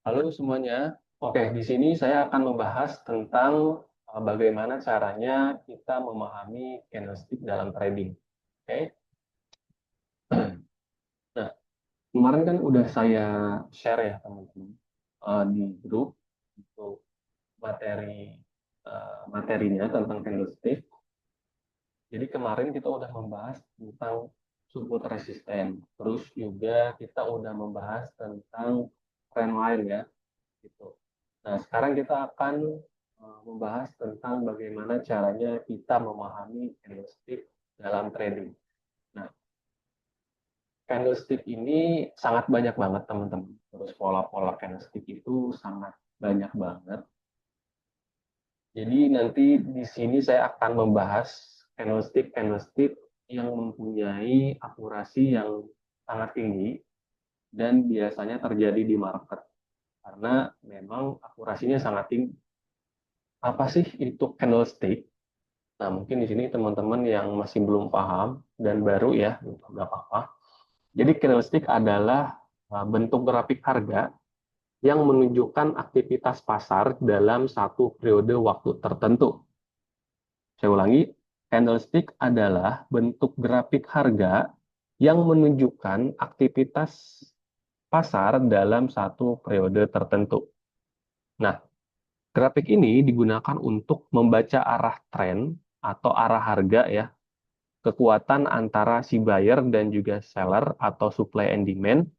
Halo semuanya. Oke, di sini saya akan membahas tentang bagaimana caranya kita memahami candlestick dalam trading. Oke. Nah, kemarin kan udah saya share ya teman-teman di grup untuk materinya tentang candlestick. Jadi kemarin kita udah membahas tentang support resisten, terus juga kita udah membahas tentang trend line ya, gitu. Nah, sekarang kita akan membahas tentang bagaimana caranya kita memahami candlestick dalam trading. Nah, candlestick ini sangat banyak banget teman-teman. Terus pola-pola candlestick itu sangat banyak banget. Jadi nanti di sini saya akan membahas candlestick yang mempunyai akurasi yang sangat tinggi dan biasanya terjadi di market karena memang akurasinya sangat tinggi. Apa sih itu candlestick? Nah, mungkin di sini teman-teman yang masih belum paham dan baru ya, nggak apa-apa. Jadi candlestick adalah bentuk grafik harga yang menunjukkan aktivitas pasar dalam satu periode waktu tertentu. Saya ulangi, candlestick adalah bentuk grafik harga yang menunjukkan aktivitas pasar dalam satu periode tertentu. Nah, grafik ini digunakan untuk membaca arah tren atau arah harga ya, kekuatan antara si buyer dan juga seller atau supply and demand,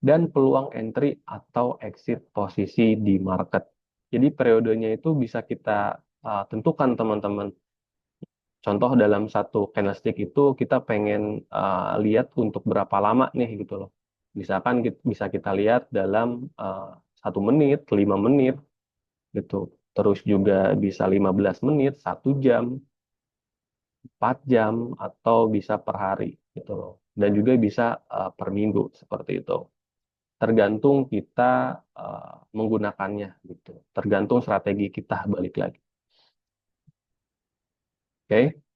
dan peluang entry atau exit posisi di market. Jadi periodenya itu bisa kita tentukan teman-teman. Contoh dalam satu candlestick itu kita pengen lihat untuk berapa lama nih gitu loh. Misalkan bisa kita lihat dalam 1 menit, 5 menit gitu. Terus juga bisa 15 menit, 1 jam, 4 jam, atau bisa per hari gitu loh. Dan juga bisa per minggu seperti itu. Tergantung kita menggunakannya gitu. Tergantung strategi kita balik lagi. Oke.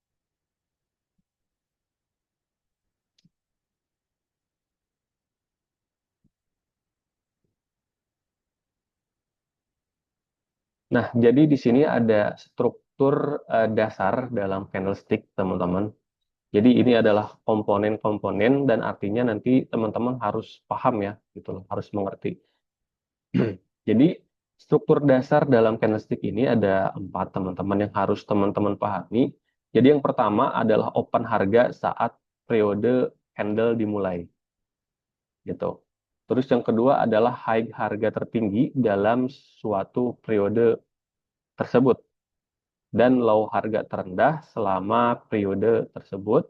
Nah, jadi di sini ada struktur dasar dalam candlestick, teman-teman. Jadi ini adalah komponen-komponen dan artinya nanti teman-teman harus paham ya, gitu loh, harus mengerti. Jadi struktur dasar dalam candlestick ini ada 4 teman-teman yang harus teman-teman pahami. Jadi yang pertama adalah open harga saat periode candle dimulai, gitu. Terus yang kedua adalah high harga tertinggi dalam suatu periode tersebut dan low harga terendah selama periode tersebut.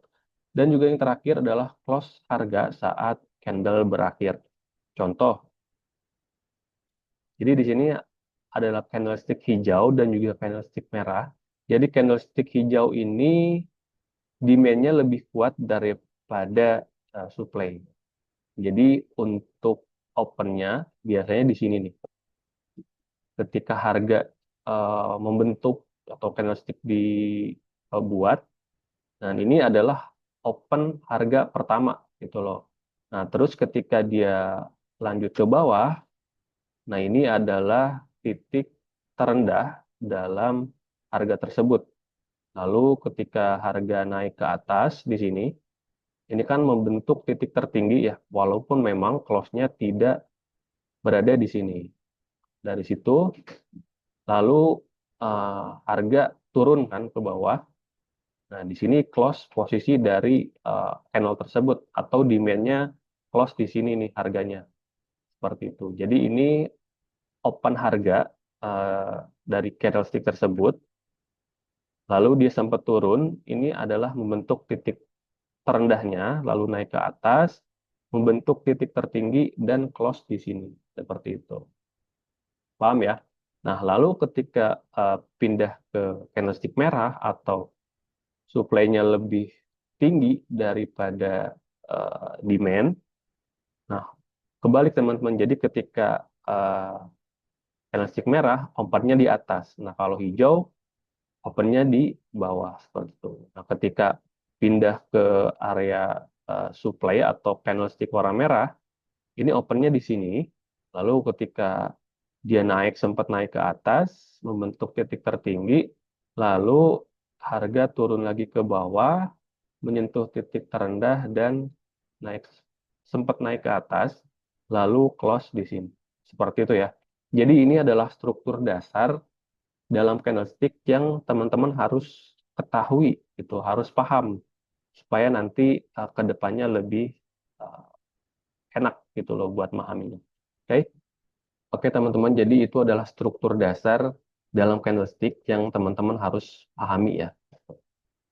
Dan juga yang terakhir adalah close harga saat candle berakhir. Contoh, jadi di sini adalah candlestick hijau dan juga candlestick merah. Jadi candlestick hijau ini demand-nya lebih kuat daripada supply. Jadi untuk open-nya biasanya di sini nih. Ketika harga membentuk atau candlestick dibuat, nah ini adalah open harga pertama gitu loh. Nah, terus ketika dia lanjut ke bawah, nah ini adalah titik terendah dalam harga tersebut. Lalu ketika harga naik ke atas di sini, ini kan membentuk titik tertinggi ya, walaupun memang close-nya tidak berada di sini. Dari situ, lalu harga turun kan ke bawah. Nah, di sini close posisi dari candle tersebut atau demand-nya close di sini nih harganya. Seperti itu. Jadi ini open harga eh, dari candlestick tersebut. Lalu dia sempat turun, ini adalah membentuk titik terendahnya, lalu naik ke atas, membentuk titik tertinggi dan close di sini. Seperti itu. Paham ya? Nah, lalu ketika pindah ke candlestick merah atau supply-nya lebih tinggi daripada demand. Nah, kebalik teman-teman. Jadi ketika candlestick merah, open-nya di atas. Nah, kalau hijau, open-nya di bawah. Seperti itu. Nah, ketika pindah ke area supply atau candlestick warna merah, ini open-nya di sini. Lalu ketika dia sempat naik ke atas, membentuk titik tertinggi, lalu harga turun lagi ke bawah, menyentuh titik terendah dan naik sempat naik ke atas, lalu close di sini. Seperti itu ya. Jadi ini adalah struktur dasar dalam candlestick yang teman-teman harus ketahui, itu harus paham supaya nanti ke depannya lebih uh, enak gitu loh buat memahaminya. Oke? Oke teman-teman, jadi itu adalah struktur dasar dalam candlestick yang teman-teman harus pahami ya.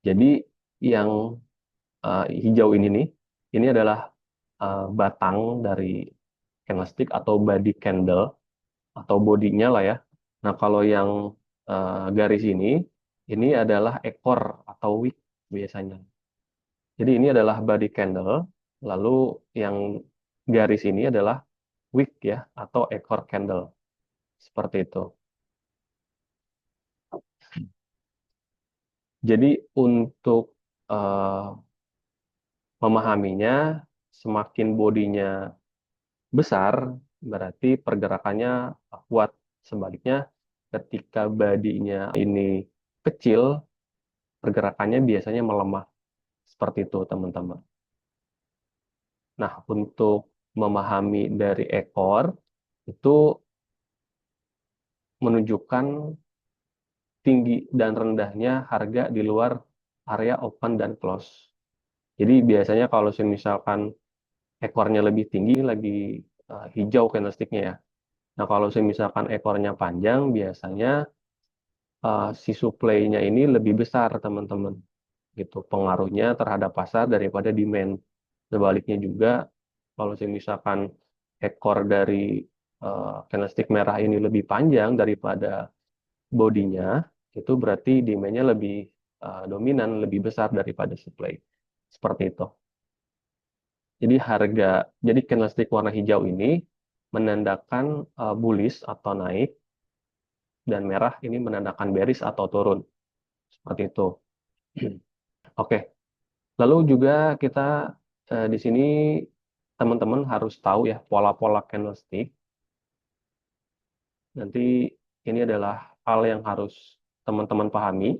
Jadi yang hijau ini nih, ini adalah batang dari candlestick atau body candle atau bodinya lah ya. Nah kalau yang garis ini adalah ekor atau wick biasanya. Jadi ini adalah body candle, lalu yang garis ini adalah wick ya atau ekor candle. Seperti itu. Jadi untuk eh, memahaminya, semakin bodinya besar, berarti pergerakannya kuat. Sebaliknya, ketika bodinya ini kecil, pergerakannya biasanya melemah. Seperti itu, teman-teman. Nah, untuk memahami dari ekor, itu menunjukkan tinggi dan rendahnya harga di luar area open dan close. Jadi biasanya kalau misalkan ekornya lebih tinggi, lagi hijau candlesticknya ya. Nah kalau misalkan ekornya panjang, biasanya si supply-nya ini lebih besar teman-teman. Gitu pengaruhnya terhadap pasar daripada demand. Sebaliknya juga kalau misalkan ekor dari candlestick merah ini lebih panjang daripada bodinya, itu berarti demand-nya lebih dominan, lebih besar daripada supply. Seperti itu. Jadi candlestick warna hijau ini menandakan bullish atau naik, dan merah ini menandakan bearish atau turun. Seperti itu. Oke, lalu juga kita di sini teman-teman harus tahu ya pola-pola candlestick. Nanti ini adalah hal yang harus teman-teman pahami.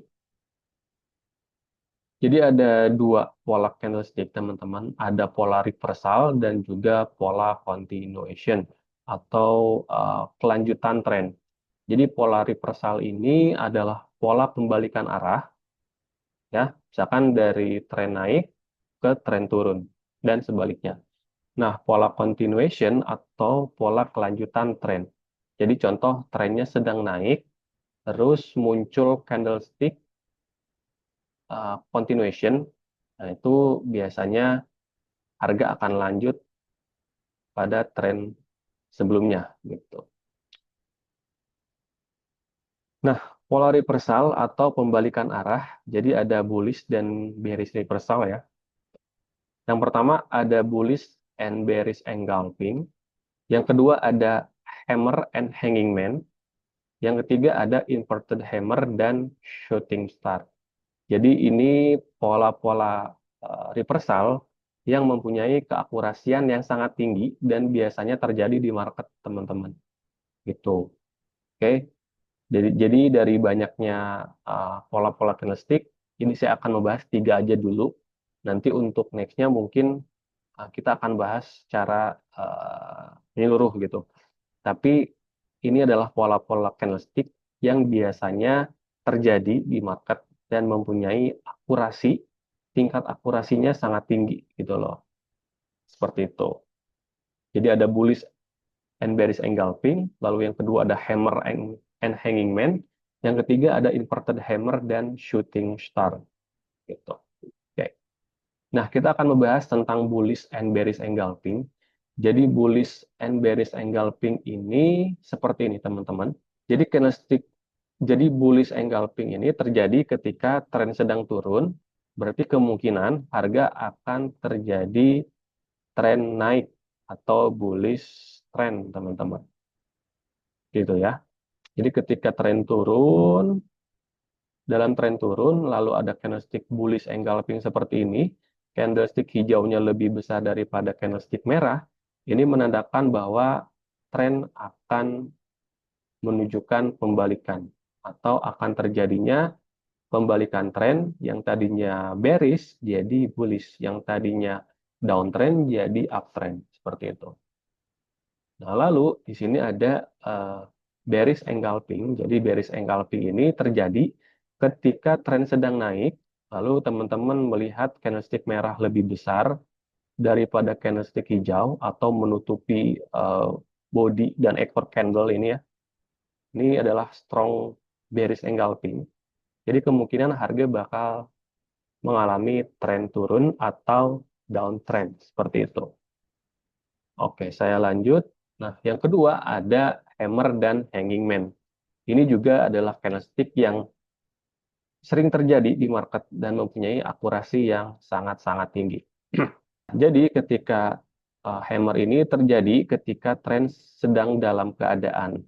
Jadi ada dua pola candlestick teman-teman. Ada pola reversal dan juga pola continuation atau kelanjutan tren. Jadi pola reversal ini adalah pola pembalikan arah ya, misalkan dari tren naik ke tren turun dan sebaliknya. Nah, pola continuation atau pola kelanjutan tren. Jadi contoh trennya sedang naik, terus muncul candlestick continuation. Nah, itu biasanya harga akan lanjut pada tren sebelumnya gitu. Nah, pola reversal atau pembalikan arah, jadi ada bullish dan bearish reversal ya. Yang pertama ada bullish and bearish engulfing. Yang kedua ada hammer and hanging man. Yang ketiga ada inverted hammer dan shooting star. Jadi ini pola-pola reversal yang mempunyai keakurasian yang sangat tinggi dan biasanya terjadi di market teman-teman. Gitu. Oke. Jadi dari banyaknya pola-pola candlestick, ini saya akan membahas tiga aja dulu. Nanti untuk nextnya mungkin kita akan bahas secara menyeluruh gitu. Tapi ini adalah pola-pola candlestick yang biasanya terjadi di market dan mempunyai tingkat akurasinya sangat tinggi gitu loh. Seperti itu. Jadi ada bullish and bearish engulfing, lalu yang kedua ada hammer and hanging man, yang ketiga ada inverted hammer dan shooting star gitu. Oke. Nah, kita akan membahas tentang bullish and bearish engulfing. Jadi bullish and bearish engulfing ini seperti ini teman-teman. Jadi candlestick jadi bullish engulfing ini terjadi ketika tren sedang turun, berarti kemungkinan harga akan terjadi tren naik atau bullish trend teman-teman. Gitu ya. Jadi ketika tren turun, dalam tren turun, lalu ada candlestick bullish engulfing seperti ini, candlestick hijaunya lebih besar daripada candlestick merah, ini menandakan bahwa tren akan menunjukkan pembalikan atau akan terjadinya pembalikan tren yang tadinya bearish jadi bullish, yang tadinya downtrend jadi uptrend seperti itu. Nah, lalu di sini ada bearish engulfing. Jadi bearish engulfing ini terjadi ketika tren sedang naik, lalu teman-teman melihat candlestick merah lebih besar daripada candlestick hijau atau menutupi body dan ekor candle ini ya. Ini adalah strong bearish engulfing. Jadi kemungkinan harga bakal mengalami tren turun atau downtrend seperti itu. Oke, saya lanjut. Nah, yang kedua ada hammer dan hanging man. Ini juga adalah candlestick yang sering terjadi di market dan mempunyai akurasi yang sangat-sangat tinggi. Jadi ketika hammer ini terjadi ketika tren sedang dalam keadaan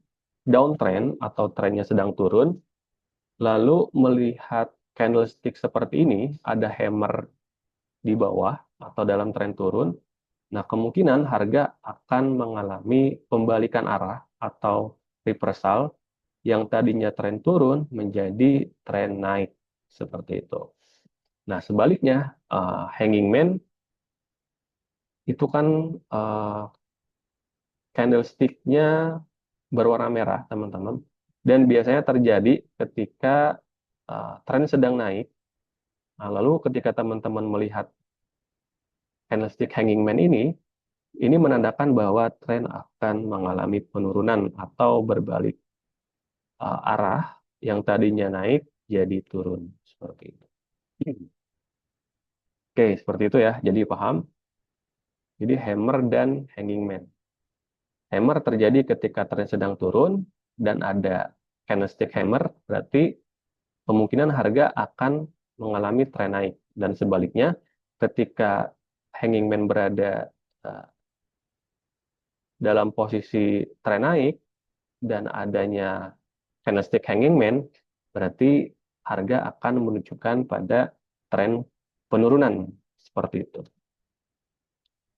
downtrend atau trennya sedang turun, lalu melihat candlestick seperti ini, ada hammer di bawah atau dalam tren turun, nah kemungkinan harga akan mengalami pembalikan arah atau reversal yang tadinya tren turun menjadi tren naik seperti itu. Nah sebaliknya hanging man itu kan candlestick-nya berwarna merah teman-teman, dan biasanya terjadi ketika tren sedang naik. Nah, lalu ketika teman-teman melihat candlestick hanging man ini menandakan bahwa tren akan mengalami penurunan atau berbalik arah yang tadinya naik jadi turun seperti itu. Oke, seperti itu ya. Jadi paham? Jadi hammer dan hanging man. Hammer terjadi ketika tren sedang turun dan ada candlestick hammer, berarti kemungkinan harga akan mengalami tren naik. Dan sebaliknya, ketika hanging man berada dalam posisi tren naik dan adanya candlestick hanging man, berarti harga akan menunjukkan pada tren penurunan seperti itu.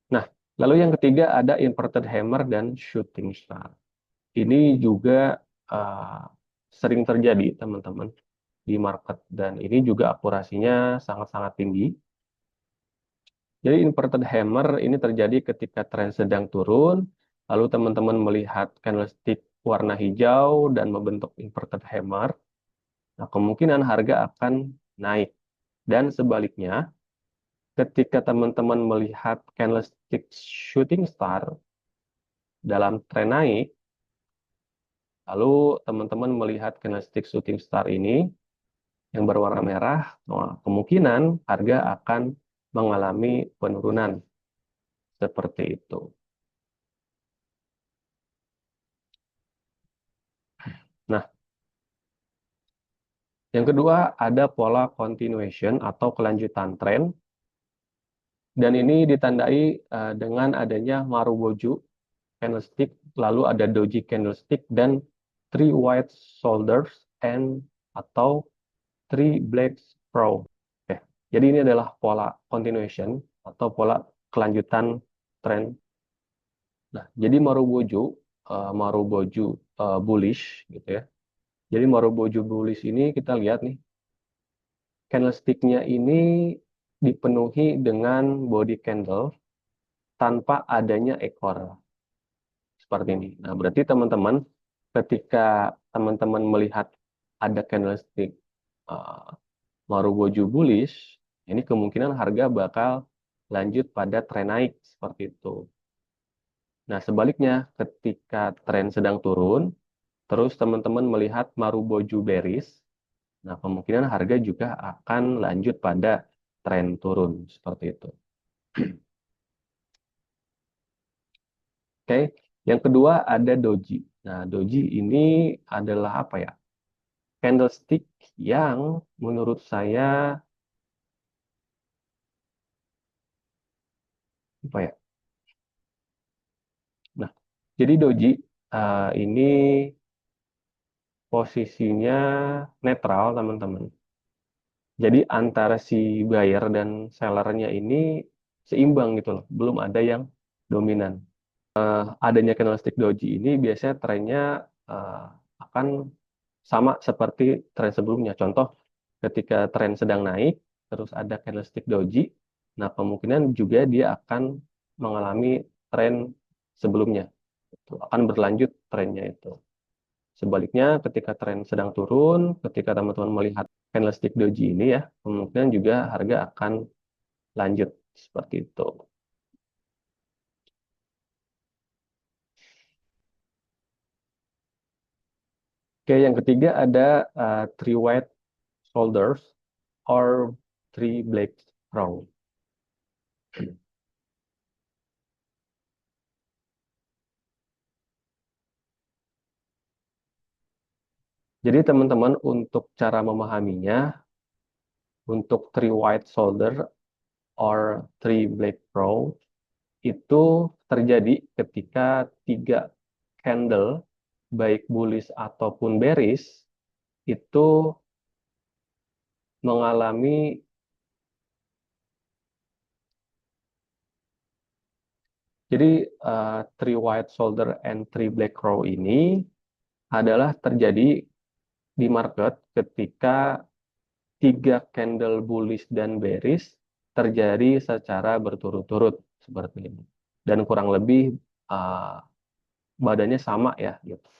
Nah, lalu yang ketiga ada inverted hammer dan shooting star. Ini juga uh, sering terjadi teman-teman di market dan ini juga akurasinya sangat-sangat tinggi. Jadi inverted hammer ini terjadi ketika tren sedang turun, lalu teman-teman melihat candlestick warna hijau dan membentuk inverted hammer. Nah, kemungkinan harga akan naik. Dan sebaliknya, ketika teman-teman melihat candlestick shooting star dalam tren naik, lalu teman-teman melihat candlestick shooting star ini yang berwarna merah, nah, kemungkinan harga akan mengalami penurunan seperti itu. Nah, yang kedua ada pola continuation atau kelanjutan tren. Dan ini ditandai dengan adanya Maruboju candlestick, lalu ada Doji candlestick, dan three white shoulders and atau three black crow. Oke. Jadi ini adalah pola continuation atau pola kelanjutan tren. Nah, jadi Maruboju bullish gitu ya. Jadi Maruboju bullish ini kita lihat nih, candlestick-nya ini dipenuhi dengan body candle tanpa adanya ekor seperti ini. Nah, berarti teman-teman ketika teman-teman melihat ada candlestick uh, Maruboju bullish, ini kemungkinan harga bakal lanjut pada tren naik seperti itu. Nah, sebaliknya ketika tren sedang turun, terus teman-teman melihat Maruboju bearish, nah kemungkinan harga juga akan lanjut pada tren turun seperti itu. Oke, yang kedua ada doji. Nah, doji ini adalah apa ya? Candlestick yang menurut saya apa ya? Nah, jadi doji ini posisinya netral, teman-teman. Jadi antara si buyer dan sellernya ini seimbang gitu loh, belum ada yang dominan. Adanya candlestick doji ini biasanya trennya akan sama seperti tren sebelumnya. Contoh, ketika tren sedang naik, terus ada candlestick doji, nah kemungkinan juga dia akan mengalami tren sebelumnya. Itu akan berlanjut trennya itu. Sebaliknya, ketika tren sedang turun, ketika teman-teman melihat candlestick doji ini ya, kemungkinan juga harga akan lanjut seperti itu. Oke, yang ketiga ada three white shoulders or three black crown. Jadi teman-teman untuk cara memahaminya, untuk three white shoulder or three black crown itu terjadi ketika tiga candle baik bullish ataupun bearish itu mengalami jadi three white shoulder and three black crow ini adalah terjadi di market ketika tiga candle bullish dan bearish terjadi secara berturut-turut seperti ini dan kurang lebih uh, badannya sama ya gitu.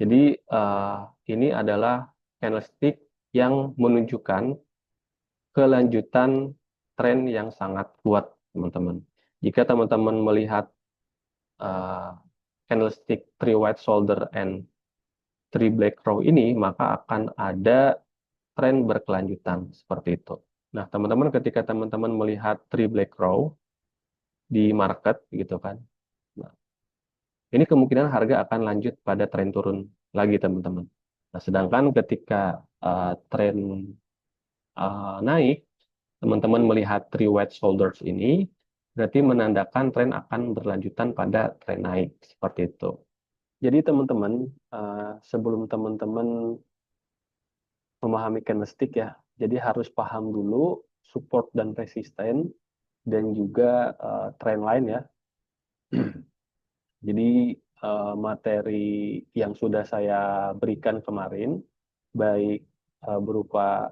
Jadi ini adalah candlestick yang menunjukkan kelanjutan tren yang sangat kuat, teman-teman. Jika teman-teman melihat uh, candlestick three white shoulder and three black crow ini, maka akan ada tren berkelanjutan seperti itu. Nah, teman-teman ketika teman-teman melihat three black crow di market gitu kan. Nah, ini kemungkinan harga akan lanjut pada tren turun lagi, teman-teman. Nah, sedangkan ketika tren naik, teman-teman melihat three white shoulders ini, berarti menandakan tren akan berlanjutan pada tren naik, seperti itu. Jadi teman-teman, sebelum teman-teman memahami candlestick ya, jadi harus paham dulu support dan resisten, dan juga tren lain ya. Jadi materi yang sudah saya berikan kemarin, baik berupa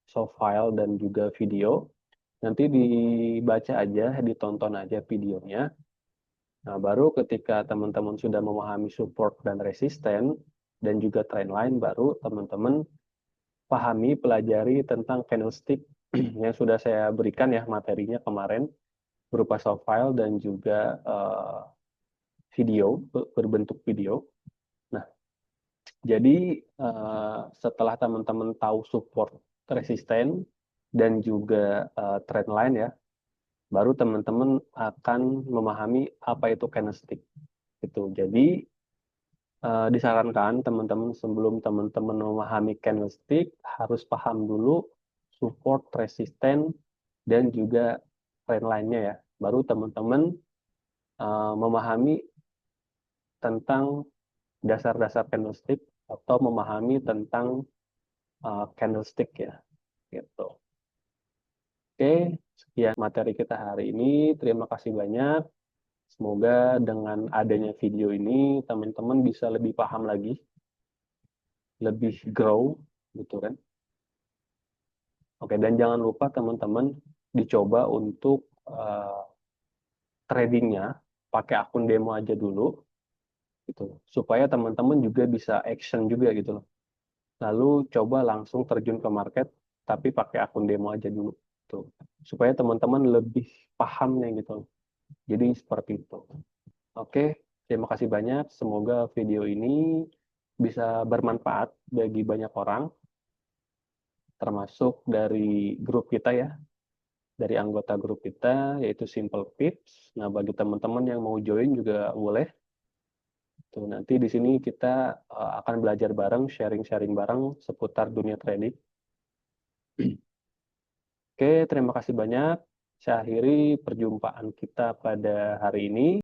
soft file dan juga video, nanti dibaca aja, ditonton aja videonya. Nah, baru ketika teman-teman sudah memahami support dan resisten, dan juga trend line, baru teman-teman pahami, pelajari tentang candlestick yang sudah saya berikan ya materinya kemarin, berupa soft file dan juga video, berbentuk video. Nah, jadi setelah teman-teman tahu support, resisten, dan juga trend line ya, baru teman-teman akan memahami apa itu candlestick. Gitu. Jadi disarankan teman-teman sebelum teman-teman memahami candlestick harus paham dulu support, resisten, dan juga trend line-nya ya. Baru teman-teman memahami tentang dasar-dasar candlestick atau memahami tentang candlestick ya. Gitu. Oke, sekian materi kita hari ini. Terima kasih banyak. Semoga dengan adanya video ini teman-teman bisa lebih paham lagi, lebih grow gitu kan. Oke, dan jangan lupa teman-teman dicoba untuk tradingnya pakai akun demo aja dulu gitu. Supaya teman-teman juga bisa action juga gitu loh. Lalu coba langsung terjun ke market tapi pakai akun demo aja dulu gitu. Supaya teman-teman lebih pahamnya gitu loh. Jadi seperti itu. Oke, terima kasih banyak. Semoga video ini bisa bermanfaat bagi banyak orang, termasuk dari grup kita ya, dari anggota grup kita, yaitu Simple Pips. Nah, bagi teman-teman yang mau join juga boleh. Tuh, nanti di sini kita akan belajar bareng, sharing-sharing bareng seputar dunia trading. Oke, terima kasih banyak. Saya akhiri perjumpaan kita pada hari ini.